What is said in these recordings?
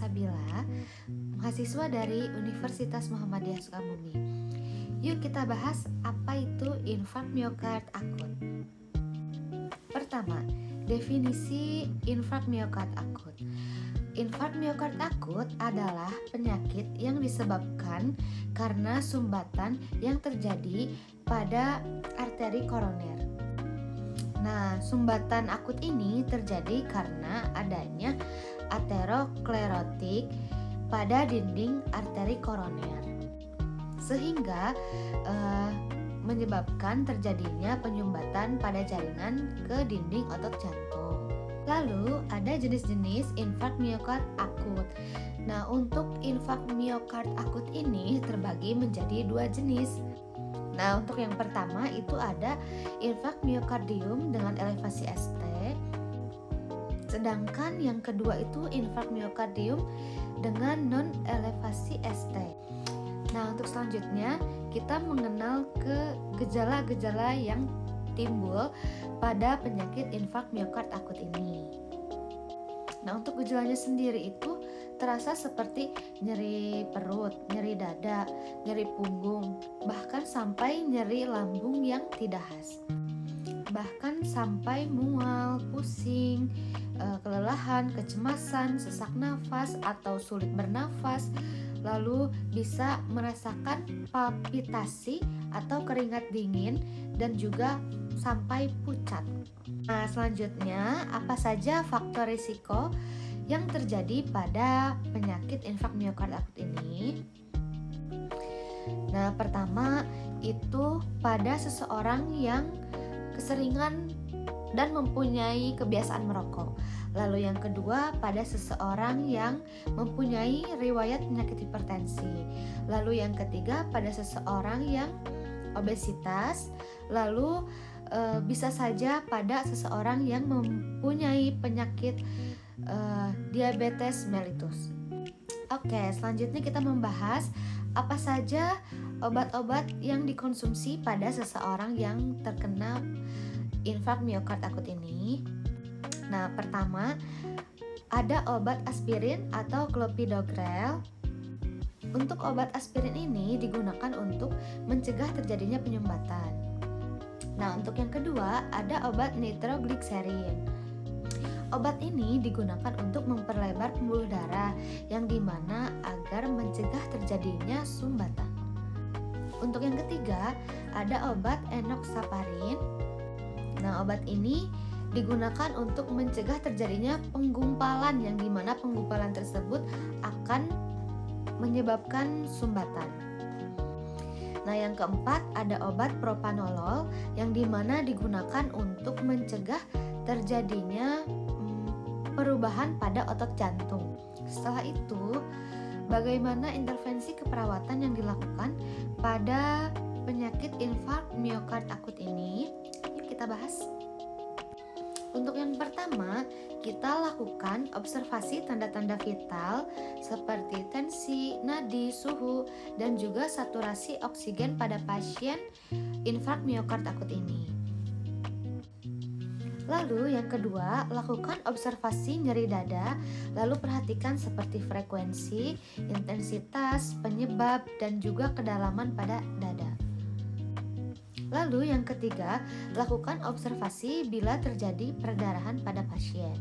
Salsabila, mahasiswa dari Universitas Muhammadiyah Sukabumi. Yuk kita bahas apa itu infark miokard akut. Pertama, definisi infark miokard akut. Infark miokard akut adalah penyakit yang disebabkan karena sumbatan yang terjadi pada arteri koroner. Nah, sumbatan akut ini terjadi karena adanya aterosklerotik pada dinding arteri koroner, sehingga menyebabkan terjadinya penyumbatan pada jaringan ke dinding otot jantung. Lalu ada jenis-jenis infark miokard akut. Nah, untuk infark miokard akut ini terbagi menjadi dua jenis. Nah, untuk yang pertama itu ada infark miokardium dengan elevasi ST. Sedangkan yang kedua itu infark miokardium dengan non elevasi ST. Nah, untuk selanjutnya kita mengenal ke gejala-gejala yang timbul pada penyakit infark miokard akut ini. Nah, untuk gejalanya sendiri itu terasa seperti nyeri perut, nyeri dada, nyeri punggung, bahkan sampai nyeri lambung yang tidak khas. Bahkan sampai mual, pusing, kelelahan, kecemasan, sesak nafas atau sulit bernafas, lalu bisa merasakan palpitasi atau keringat dingin dan juga sampai pucat. Nah, selanjutnya apa saja faktor risiko yang terjadi pada penyakit infark miokard akut ini? Nah, pertama itu pada seseorang yang keseringan dan mempunyai kebiasaan merokok. Lalu yang kedua pada seseorang yang mempunyai riwayat penyakit hipertensi. Lalu yang ketiga pada seseorang yang obesitas. Lalu bisa saja pada seseorang yang mempunyai penyakit diabetes mellitus. Oke, selanjutnya kita membahas apa saja obat-obat yang dikonsumsi pada seseorang yang terkena infark miokard akut ini. Nah, pertama ada obat aspirin atau clopidogrel. Untuk obat aspirin ini digunakan untuk mencegah terjadinya penyumbatan. Nah, untuk yang kedua ada obat nitroglikserin. Obat ini digunakan untuk memperlebar pembuluh darah yang dimana agar mencegah terjadinya sumbatan. Untuk yang ketiga ada obat enoxaparin. Nah, obat ini digunakan untuk mencegah terjadinya penggumpalan yang dimana penggumpalan tersebut akan menyebabkan sumbatan. Nah, yang keempat ada obat propanolol yang dimana digunakan untuk mencegah terjadinya perubahan pada otot jantung. Setelah itu, bagaimana intervensi keperawatan yang dilakukan pada penyakit infark miokard akut ini? Yuk kita bahas. Untuk yang pertama, kita lakukan observasi tanda-tanda vital seperti tensi, nadi, suhu, dan juga saturasi oksigen pada pasien infark miokard akut ini. Lalu yang kedua, lakukan observasi nyeri dada, lalu perhatikan seperti frekuensi, intensitas, penyebab, dan juga kedalaman pada dada. Lalu yang ketiga, lakukan observasi bila terjadi perdarahan pada pasien.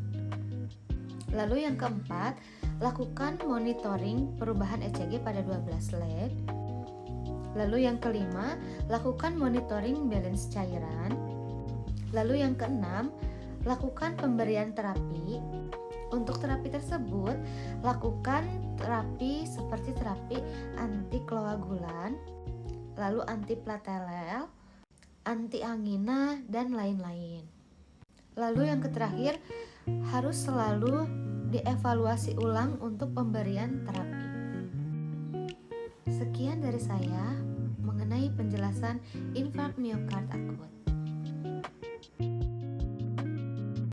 Lalu yang keempat, lakukan monitoring perubahan ECG pada 12 lead. Lalu yang kelima, lakukan monitoring balance cairan. Lalu yang keenam, lakukan pemberian terapi. Untuk terapi tersebut, lakukan terapi seperti terapi antikoagulan, lalu antiplatelel, antiangina, dan lain-lain. Lalu yang terakhir, harus selalu dievaluasi ulang untuk pemberian terapi. Sekian dari saya mengenai penjelasan infark miokard akut.